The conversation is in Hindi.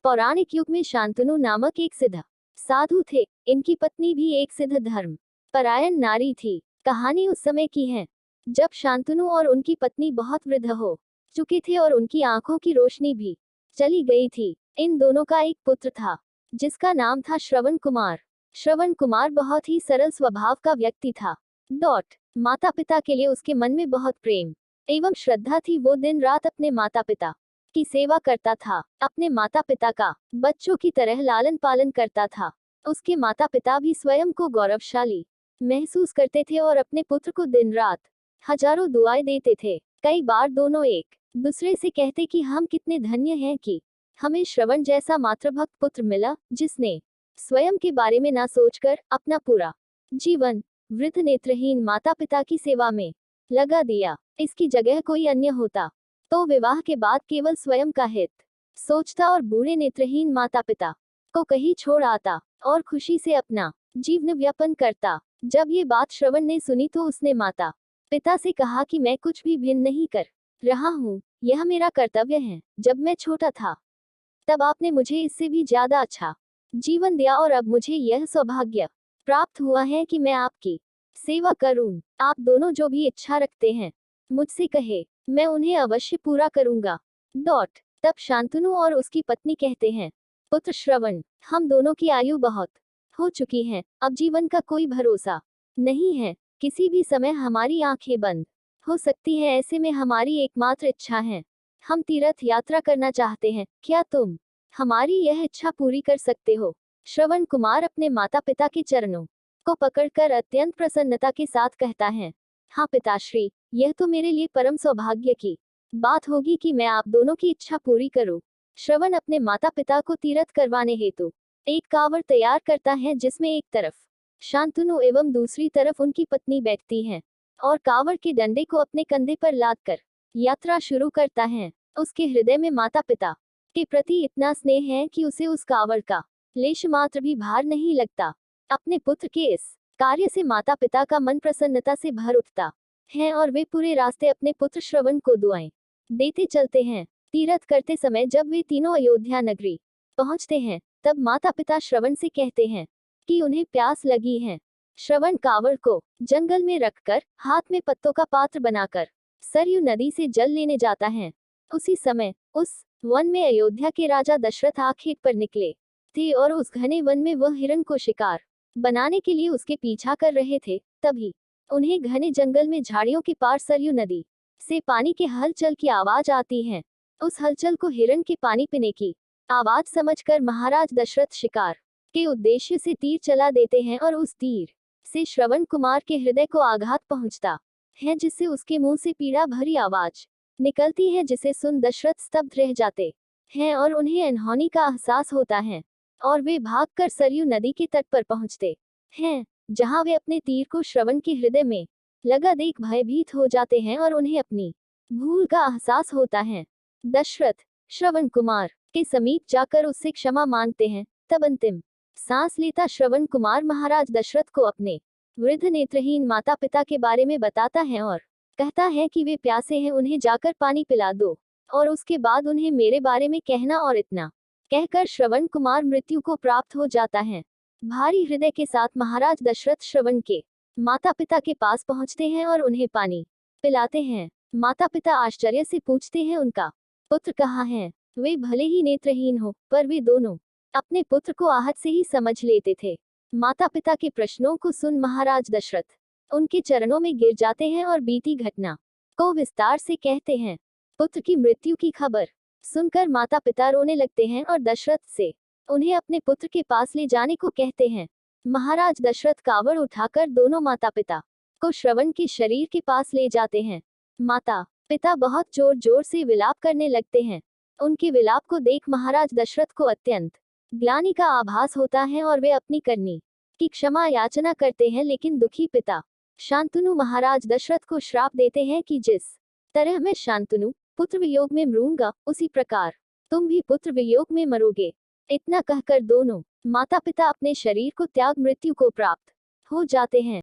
पौराणिक युग में शांतनु नामक एक सिद्ध साधु थे। इनकी पत्नी भी एक सिद्ध धर्म परायण नारी थी। कहानी उस समय की है जब शांतनु और उनकी पत्नी बहुत वृद्ध हो चुके थे और उनकी आंखों की रोशनी भी चली गई थी। इन दोनों का एक पुत्र था जिसका नाम था श्रवण कुमार। श्रवण कुमार बहुत ही सरल स्वभाव का व्यक्ति था। माता पिता के लिए उसके मन में बहुत प्रेम एवं श्रद्धा थी। वो दिन रात अपने माता पिता की सेवा करता था। अपने माता पिता का बच्चों की तरह लालन पालन करता था। उसके माता पिता भी स्वयं को गौरवशाली महसूस करते थे और अपने पुत्र को दिन रात हजारों दुआएं देते थे। कई बार दोनों एक दूसरे से कहते कि हम कितने धन्य हैं कि हमें श्रवण जैसा मातृभक्त पुत्र मिला जिसने स्वयं के बारे में ना सोचकर अपना पूरा जीवन वृद्ध नेत्रहीन माता पिता की सेवा में लगा दिया। इसकी जगह कोई अन्य होता तो विवाह के बाद केवल स्वयं का हित सोचता और बूढ़े नेत्रहीन माता पिता को कहीं छोड़ आता और खुशी से अपना जीवन व्यापन करता। जब ये बात श्रवण ने सुनी तो उसने माता पिता से कहा कि मैं कुछ भी भिन्न नहीं कर रहा हूँ, यह मेरा कर्तव्य है। जब मैं छोटा था तब आपने मुझे इससे भी ज्यादा अच्छा जीवन दिया और अब मुझे यह सौभाग्य प्राप्त हुआ है कि मैं आपकी सेवा करूं। आप दोनों जो भी इच्छा रखते हैं मुझसे कहे, मैं उन्हें अवश्य पूरा करूंगा। तब शांतनु और उसकी पत्नी कहते हैं, पुत्र श्रवण, हम दोनों की आयु बहुत हो चुकी है, अब जीवन का कोई भरोसा नहीं है। किसी भी समय हमारी आंखें बंद हो सकती है। ऐसे में हमारी एकमात्र इच्छा है, हम तीर्थ यात्रा करना चाहते हैं। क्या तुम हमारी यह इच्छा पूरी कर सकते हो? श्रवण कुमार अपने माता पिता के चरणों को पकड़कर अत्यंत प्रसन्नता के साथ कहता है, हाँ पिताश्री, यह तो मेरे लिए परम सौभाग्य की बात होगी कि मैं आप दोनों की इच्छा पूरी करूं। श्रवण अपने माता पिता को तीर्थ करवाने हेतु एक कावड़ तैयार करता है जिसमें एक तरफ शांतनु एवं दूसरी तरफ उनकी पत्नी बैठती है और कावड़ के डंडे को अपने कंधे पर लादकर यात्रा शुरू करता है। उसके हृदय में माता पिता के प्रति इतना स्नेह है कि उसे उस कावड़ का लेश मात्र भी भार नहीं लगता। अपने पुत्र के इस कार्य से माता पिता का मन प्रसन्नता से भर उठता है और वे पूरे रास्ते अपने पुत्र श्रवण को दुआएं देते चलते हैं। तीर्थ करते समय जब वे तीनों अयोध्या नगरी पहुंचते हैं तब माता पिता श्रवण से कहते हैं कि उन्हें प्यास लगी है। श्रवण कावड़ को जंगल में रखकर हाथ में पत्तों का पात्र बनाकर सरयू नदी से जल लेने जाता है। उसी समय उस वन में अयोध्या के राजा दशरथ आखेट पर निकले थे और उस घने वन में वह हिरण को शिकार बनाने के लिए उसके पीछा कर रहे थे। तभी उन्हें घने जंगल में झाड़ियों के पार सरयू नदी से पानी के हलचल की आवाज आती है। उस हलचल को हिरण के पानी पीने की आवाज समझकर महाराज दशरथ शिकार के उद्देश्य से तीर चला देते हैं और उस तीर से श्रवण कुमार के हृदय को आघात पहुंचता है जिससे उसके मुंह से पीड़ा भरी आवाज निकलती है जिसे सुन दशरथ स्तब्ध रह जाते हैं और उन्हें अनहोनी का एहसास होता है और वे भागकर सरयू नदी के तट पर पहुंचते हैं जहां वे अपने तीर को श्रवण के हृदय में लगा देख भयभीत हो जाते हैं और उन्हें अपनी भूल का एहसास होता है। दशरथ श्रवण कुमार के समीप जाकर उससे क्षमा मांगते हैं। तब अंतिम सांस लेता श्रवण कुमार महाराज दशरथ को अपने वृद्ध नेत्रहीन माता पिता के बारे में बताता है और कहता है कि वे प्यासे हैं, उन्हें जाकर पानी पिला दो और उसके बाद उन्हें मेरे बारे में कहना। और इतना कहकर श्रवण कुमार मृत्यु को प्राप्त हो जाता है। भारी हृदय के साथ महाराज दशरथ श्रवण के माता पिता के पास पहुंचते हैं और उन्हें पानी पिलाते हैं। माता पिता आश्चर्य से पूछते हैं, उनका पुत्र कहाँ है? वे भले ही नेत्रहीन हो पर वे दोनों अपने पुत्र को आहत से ही समझ लेते थे। माता पिता के प्रश्नों को सुन महाराज दशरथ उनके चरणों में गिर जाते हैं और बीती घटना को विस्तार से कहते हैं। पुत्र की मृत्यु की खबर सुनकर माता पिता रोने लगते हैं और दशरथ से उन्हें अपने पुत्र के पास ले जाने को कहते हैं। महाराज दशरथ कावड़ उठाकर दोनों माता पिता को श्रवण के शरीर के पास ले जाते हैं। माता पिता बहुत जोर जोर से विलाप करने लगते हैं। उनके विलाप को देख महाराज दशरथ को अत्यंत ग्लानि का आभास होता है और वे अपनी करनी की क्षमा याचना करते हैं। लेकिन दुखी पिता शांतनु महाराज दशरथ को श्राप देते हैं कि जिस तरह मैं शांतनु पुत्र वियोग में मरूंगा उसी प्रकार तुम भी पुत्र वियोग में मरोगे। इतना कहकर दोनों माता पिता अपने शरीर को त्याग मृत्यु को प्राप्त हो जाते हैं।